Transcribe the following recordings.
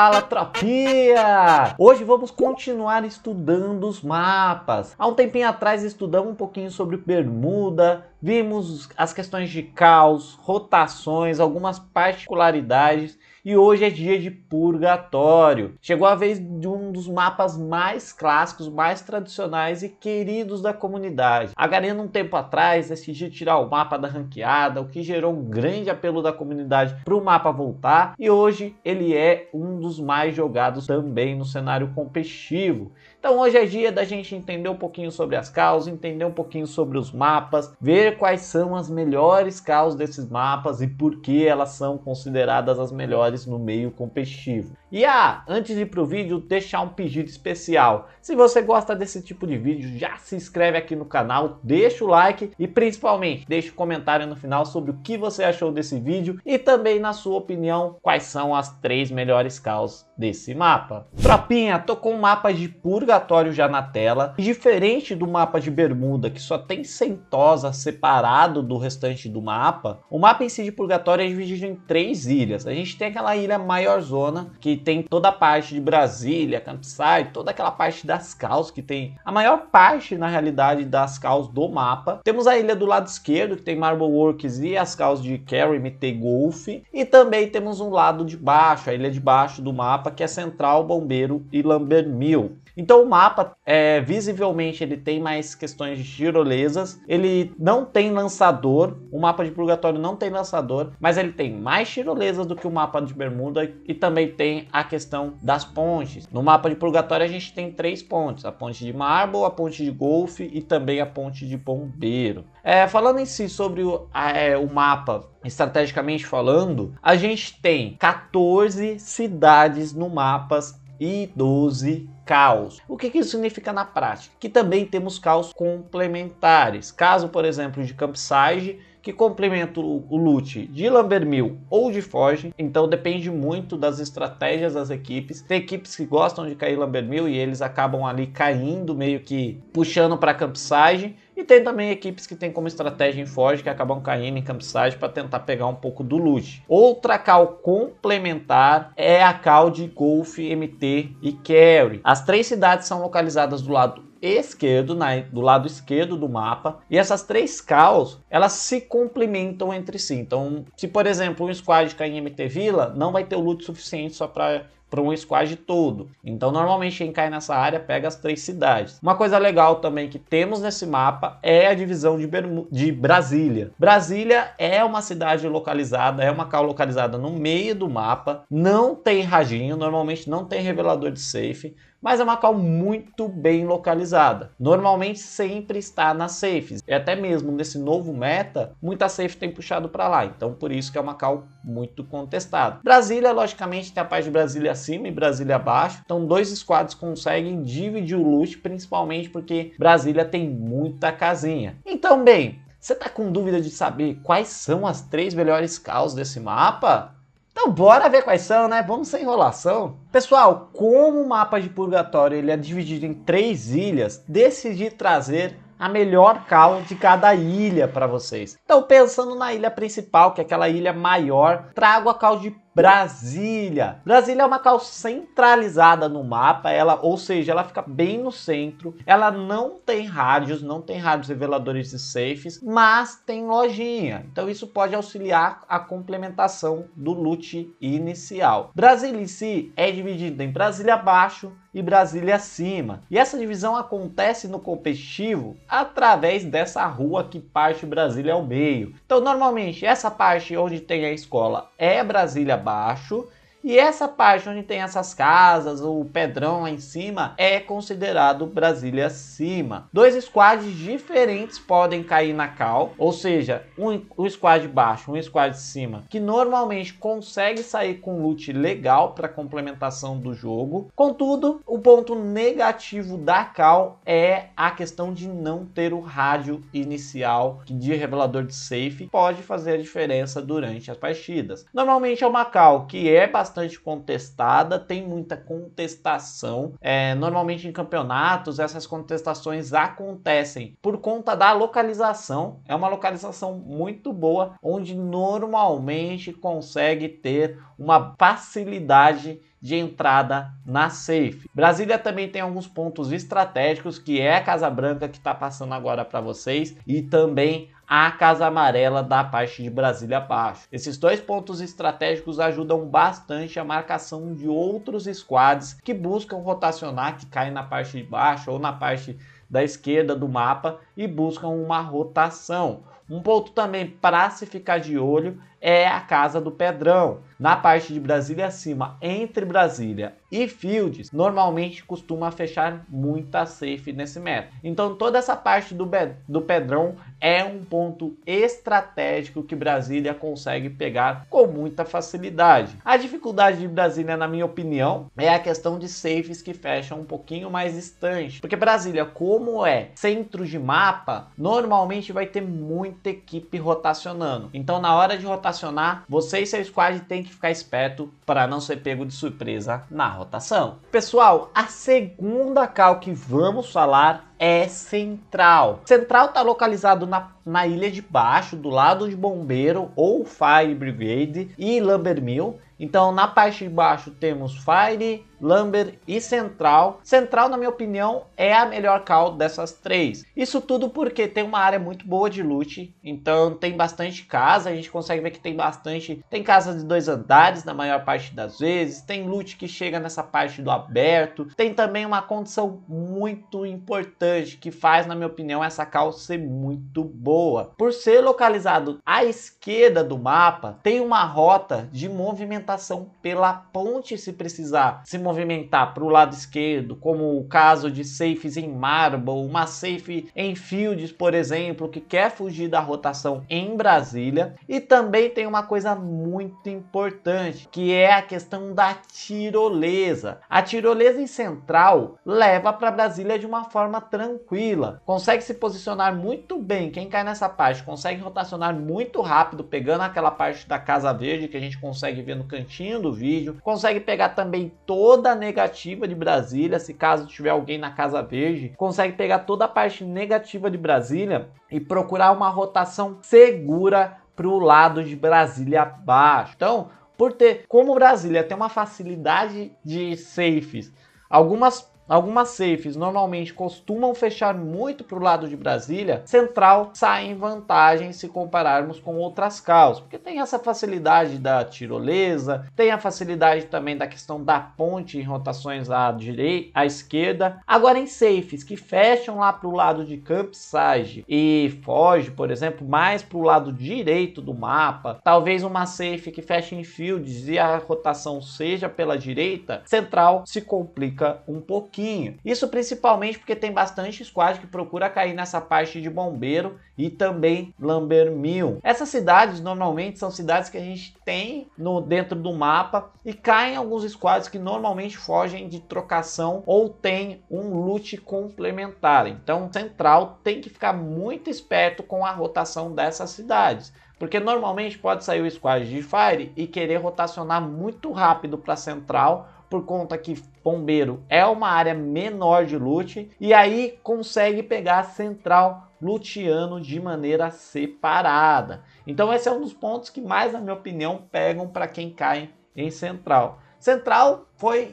Fala, tropinha! Hoje vamos continuar estudando os mapas. Há um tempinho atrás estudamos um pouquinho sobre Bermuda, vimos as questões de caos, rotações, algumas particularidades. E hoje é dia de Purgatório. Chegou a vez de um dos mapas mais clássicos, mais tradicionais e queridos da comunidade. A Garena, um tempo atrás, decidiu tirar o mapa da ranqueada, o que gerou um grande apelo da comunidade para o mapa voltar. E hoje ele é um dos mais jogados também no cenário competitivo. Então hoje é dia da gente entender um pouquinho sobre as caos, entender um pouquinho sobre os mapas, ver quais são as melhores caos desses mapas e por que elas são consideradas as melhores no meio competitivo. E antes de ir para o vídeo, deixar um pedido especial. Se você gosta desse tipo de vídeo, já se inscreve aqui no canal, deixa o like e principalmente deixa um comentário no final sobre o que você achou desse vídeo e também, na sua opinião, quais são as 3 melhores caos desse mapa. Tropinha, tô com o mapa de Purgatório já na tela. E diferente do mapa de Bermuda, que só tem Sentosa separado do restante do mapa, o mapa em si de Purgatório é dividido em 3 ilhas. A gente tem aquela ilha maior zona, que tem toda a parte de Brasília, Campsite, toda aquela parte das caos, que tem a maior parte, na realidade, das caos do mapa. Temos a ilha do lado esquerdo, que tem Marble Works e as caos de Carry, MT, Golf. E também temos um lado de baixo, a ilha de baixo do mapa, que é Central, Bombeiro e Lambermill. Então o mapa, visivelmente, ele tem mais questões de tirolesas, ele não tem lançador, o mapa de Purgatório não tem lançador, mas ele tem mais tirolesas do que o mapa de Bermuda e também tem a questão das pontes. No mapa de Purgatório a gente tem 3 pontes, a ponte de Marble, a ponte de Golf e também a ponte de Bombeiro. Falando em si sobre o mapa, estrategicamente falando, a gente tem 14 cidades no mapa e 12 caos. O que isso significa na prática? Que também temos caos complementares. Caso, por exemplo, de Campsite, que complementa o loot de Lambermill ou de Forge, então depende muito das estratégias das equipes. Tem equipes que gostam de cair Lambermill e eles acabam ali caindo, meio que puxando para Campsite. E tem também equipes que tem como estratégia em Forge que acabam caindo em Campsite para tentar pegar um pouco do loot. Outra call complementar é a call de Golf, MT e Carry. As 3 cidades são localizadas do lado esquerdo, do lado esquerdo do mapa, e essas 3 calls, elas se complementam entre si. Então, se por exemplo um squad cair em MT Vila, não vai ter o loot suficiente só para um squad todo. Então normalmente quem cai nessa área pega as 3 cidades. Uma coisa legal também que temos nesse mapa é a divisão de Brasília. Brasília é uma cidade localizada, é uma call localizada no meio do mapa, não tem radinho, normalmente não tem revelador de safe, mas é uma call muito bem localizada. Normalmente sempre está nas safes. E até mesmo nesse novo meta, muita safe tem puxado para lá. Então por isso que é uma call muito contestada. Brasília, logicamente, tem a parte de Brasília acima e Brasília abaixo. Então 2 squads conseguem dividir o loot, principalmente porque Brasília tem muita casinha. Então, bem, você tá com dúvida de saber quais são as 3 melhores calls desse mapa? Então bora ver quais são, né? Vamos sem enrolação. Pessoal, como o mapa de Purgatório ele é dividido em 3 ilhas, decidi trazer a melhor call de cada ilha para vocês. Então, pensando na ilha principal, que é aquela ilha maior, trago a call de Brasília. Brasília é uma call centralizada no mapa, ou seja, ela fica bem no centro. Ela não tem rádios reveladores de safes, mas tem lojinha. Então isso pode auxiliar a complementação do loot inicial. Brasília em si é dividida em Brasília abaixo e Brasília acima. E essa divisão acontece no competitivo através dessa rua que parte Brasília ao meio. Então normalmente essa parte onde tem a escola é Brasília abaixo, e essa parte onde tem essas casas, o pedrão lá em cima, é considerado Brasília acima. 2 squads diferentes podem cair na call, ou seja, um squad baixo, um squad de cima, que normalmente consegue sair com loot legal para complementação do jogo. Contudo, o ponto negativo da call é a questão de não ter o rádio inicial de revelador de safe, pode fazer a diferença durante as partidas. Normalmente é uma call que é bastante bastante contestada, tem muita contestação. Normalmente em campeonatos essas contestações acontecem por conta da localização. É uma localização muito boa, onde normalmente consegue ter uma facilidade de entrada na safe. Brasília também tem alguns pontos estratégicos, que é a Casa Branca, que está passando agora para vocês, e também a Casa Amarela da parte de Brasília abaixo. Esses dois pontos estratégicos ajudam bastante a marcação de outros squads que buscam rotacionar, que caem na parte de baixo ou na parte da esquerda do mapa e buscam uma rotação. Um ponto também para se ficar de olho é a Casa do Pedrão. Na parte de Brasília acima, entre Brasília e Fields, normalmente costuma fechar muita safe nesse método. Então toda essa parte do Pedrão é um ponto estratégico que Brasília consegue pegar com muita facilidade. A dificuldade de Brasília, na minha opinião, é a questão de safes que fecham um pouquinho mais distante. Porque Brasília, como é centro de mapa, normalmente vai ter muita equipe rotacionando. Então na hora de rotacionar, você e seu squad tem que ficar esperto para não ser pego de surpresa na rotação. Pessoal, a segunda cal que vamos falar é Central. Central está localizado na ilha de baixo, do lado de Bombeiro ou Fire Brigade e Lumber Mill. Então na parte de baixo temos Fire, Lumber e Central. Central, na minha opinião, é a melhor cal dessas três. Isso tudo porque tem uma área muito boa de loot, então tem bastante casa, a gente consegue ver que tem bastante, tem casas de 2 andares na maior parte das vezes, tem loot que chega nessa parte do aberto, tem também uma condição muito importante que faz, na minha opinião, essa cal ser muito boa. Por ser localizado à esquerda do mapa, tem uma rota de movimentação pela ponte se precisar se movimentar para o lado esquerdo, como o caso de safes em Marble, uma safe em Fields, por exemplo, que quer fugir da rotação em Brasília. E também tem uma coisa muito importante, que é a questão da tirolesa. A tirolesa em Central leva para Brasília de uma forma tranquila, consegue se posicionar muito bem. Quem cai nessa parte consegue rotacionar muito rápido, pegando aquela parte da Casa Verde que a gente consegue ver no cantinho do vídeo, consegue pegar também toda a negativa de Brasília, se caso tiver alguém na Casa Verde, consegue pegar toda a parte negativa de Brasília e procurar uma rotação segura para o lado de Brasília abaixo. Então, como Brasília tem uma facilidade de safes, Algumas safes normalmente costumam fechar muito para o lado de Brasília, Central sai em vantagem se compararmos com outras cals, porque tem essa facilidade da tirolesa, tem a facilidade também da questão da ponte em rotações à direita, à esquerda. Agora em safes que fecham lá para o lado de Campsite e foge, por exemplo, mais para o lado direito do mapa, talvez uma safe que fecha em Fields e a rotação seja pela direita, Central se complica um pouquinho. Isso principalmente porque tem bastante squad que procura cair nessa parte de Bombeiro e também Lumber Mill. Essas cidades normalmente são cidades que a gente tem dentro do mapa e caem alguns squads que normalmente fogem de trocação ou tem um loot complementar. Então Central tem que ficar muito esperto com a rotação dessas cidades, porque normalmente pode sair o squad de Fire e querer rotacionar muito rápido para Central, por conta que Bombeiro é uma área menor de loot, e aí consegue pegar Central luteando de maneira separada. Então esse é um dos pontos que mais, na minha opinião, pegam para quem cai em Central. Central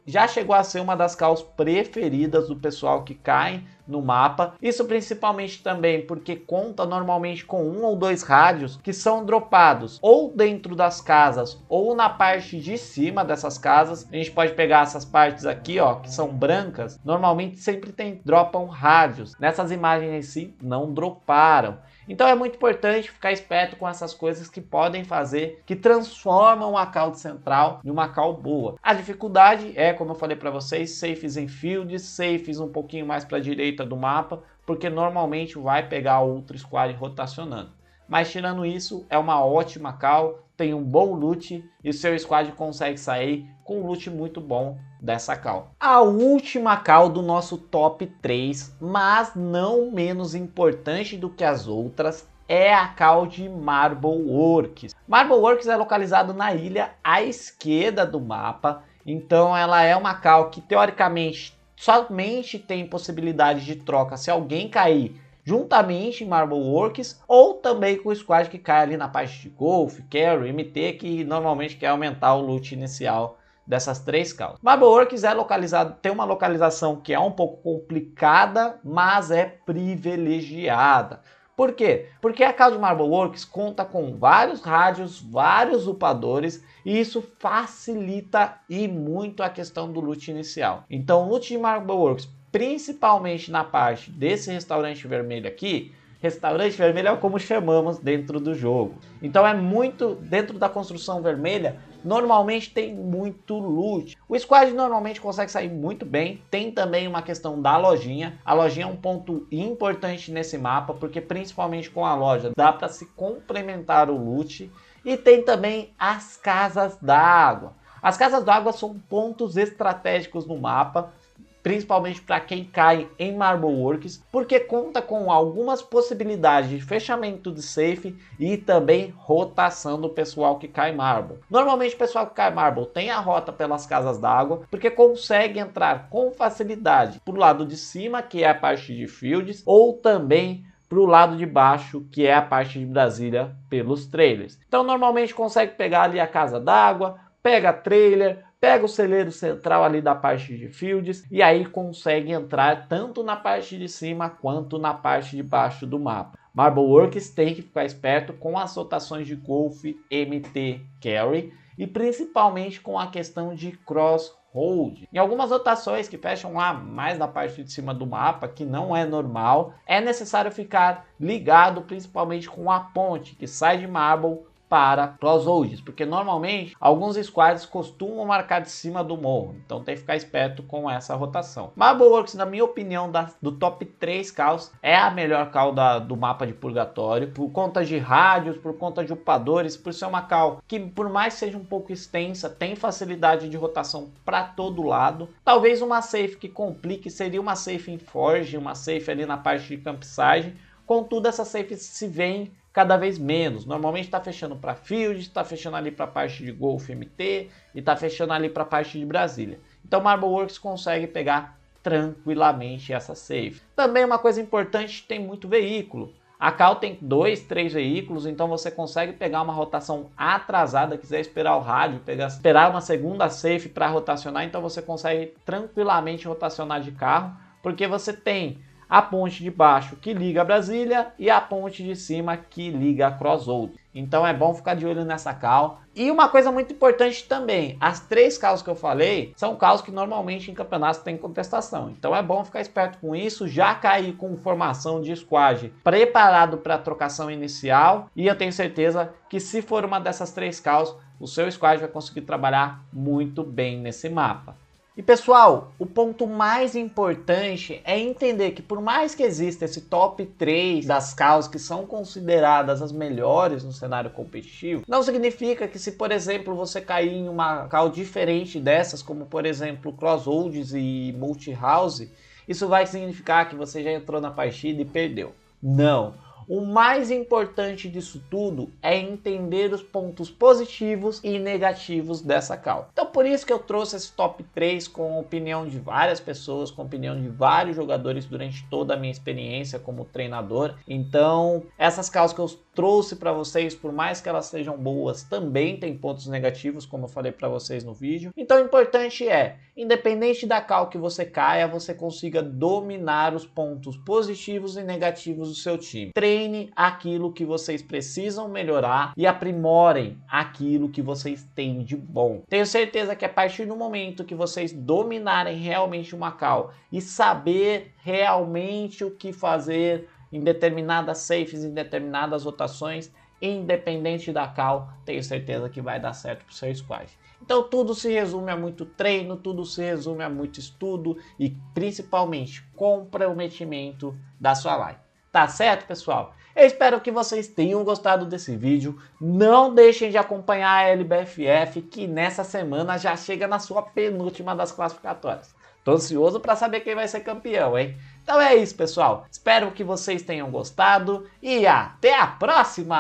já chegou a ser uma das calls preferidas do pessoal que cai no mapa. Isso principalmente também porque conta normalmente com 1 ou 2 rádios que são dropados ou dentro das casas ou na parte de cima dessas casas. A gente pode pegar essas partes aqui, ó, que são brancas. Normalmente sempre dropam rádios. Nessas imagens em si não droparam. Então é muito importante ficar esperto com essas coisas que podem fazer, que transformam a cal de Central em uma cal boa. A dificuldade é, como eu falei para vocês, safes em Fields, safes um pouquinho mais para a direita do mapa, porque normalmente vai pegar outro squad rotacionando. Mas tirando isso, é uma ótima cal, tem um bom loot e seu squad consegue sair com um loot muito bom dessa cal. A última cal do nosso top 3, mas não menos importante do que as outras, é a call de Marble Works. Marble Works é localizado na ilha à esquerda do mapa, então ela é uma call que teoricamente somente tem possibilidade de troca se alguém cair juntamente em Marble Works, ou também com o squad que cai ali na parte de Golf, Carry, MT, que normalmente quer aumentar o loot inicial dessas três calls. Marble Works é localizado, tem uma localização que é um pouco complicada, mas é privilegiada. Por quê? Porque a call de Marble Works conta com vários rádios, vários upadores, e isso facilita e muito a questão do loot inicial. Então o loot de Marble Works, principalmente na parte desse restaurante vermelho aqui, restaurante vermelho é como chamamos dentro do jogo. Então é muito, dentro da construção vermelha, normalmente tem muito loot. O squad normalmente consegue sair muito bem. Tem também uma questão da lojinha. A lojinha é um ponto importante nesse mapa, porque principalmente com a loja dá para se complementar o loot. E tem também as casas d'água. As casas d'água são pontos estratégicos no mapa, principalmente para quem cai em Marble Works, porque conta com algumas possibilidades de fechamento de safe e também rotação do pessoal que cai Marble. Normalmente o pessoal que cai Marble tem a rota pelas casas d'água, porque consegue entrar com facilidade para o lado de cima, que é a parte de fields, ou também para o lado de baixo, que é a parte de Brasília, pelos trailers. Então normalmente consegue pegar ali a casa d'água, pega trailer, pega o celeiro central ali da parte de fields e aí consegue entrar tanto na parte de cima quanto na parte de baixo do mapa. Marble Works tem que ficar esperto com as rotações de Golf, MT, Carry e principalmente com a questão de crosshold. Em algumas rotações que fecham lá mais na parte de cima do mapa, que não é normal, é necessário ficar ligado principalmente com a ponte que sai de Marble para crossholds, porque normalmente alguns squads costumam marcar de cima do morro, então tem que ficar esperto com essa rotação. Marble Works, na minha opinião, do top 3 calls, é a melhor call do mapa de Purgatório, por conta de rádios, por conta de upadores, por ser uma call que, por mais seja um pouco extensa, tem facilidade de rotação para todo lado. Talvez uma safe que complique seria uma safe em Forge, uma safe ali na parte de campsite, contudo essa safe se vem cada vez menos. Normalmente está fechando para field, está fechando ali para a parte de Golf MT e está fechando ali para a parte de Brasília. Então Marble Works consegue pegar tranquilamente essa safe. Também uma coisa importante, tem muito veículo. A call tem 2, 3 veículos, então você consegue pegar uma rotação atrasada, quiser esperar o rádio, esperar uma segunda safe para rotacionar, então você consegue tranquilamente rotacionar de carro, porque você tem a ponte de baixo que liga a Brasília e a ponte de cima que liga a Crosshold. Então é bom ficar de olho nessa call. E uma coisa muito importante também, as 3 calls que eu falei são calls que normalmente em campeonatos tem contestação. Então é bom ficar esperto com isso, já cair com formação de squad preparado para a trocação inicial. E eu tenho certeza que se for uma dessas 3 calls, o seu squad vai conseguir trabalhar muito bem nesse mapa. E pessoal, o ponto mais importante é entender que por mais que exista esse top 3 das calls que são consideradas as melhores no cenário competitivo, não significa que se, por exemplo, você cair em uma call diferente dessas, como por exemplo Crossholds e Multi-House, isso vai significar que você já entrou na partida e perdeu. Não! O mais importante disso tudo é entender os pontos positivos e negativos dessa call. Então por isso que eu trouxe esse top 3 com a opinião de várias pessoas, com a opinião de vários jogadores durante toda a minha experiência como treinador. Então essas calls que eu trouxe para vocês, por mais que elas sejam boas, também tem pontos negativos, como eu falei para vocês no vídeo. Então o importante é, independente da call que você caia, você consiga dominar os pontos positivos e negativos do seu time. Treine aquilo que vocês precisam melhorar e aprimorem aquilo que vocês têm de bom. Tenho certeza que a partir do momento que vocês dominarem realmente uma call e saber realmente o que fazer em determinadas safes, em determinadas rotações, independente da call, tenho certeza que vai dar certo para o seu squad. Então tudo se resume a muito treino, tudo se resume a muito estudo e principalmente comprometimento da sua live. Tá certo, pessoal? Eu espero que vocês tenham gostado desse vídeo. Não deixem de acompanhar a LBFF, que nessa semana já chega na sua penúltima das classificatórias. Tô ansioso para saber quem vai ser campeão, hein? Então é isso, pessoal. Espero que vocês tenham gostado e até a próxima!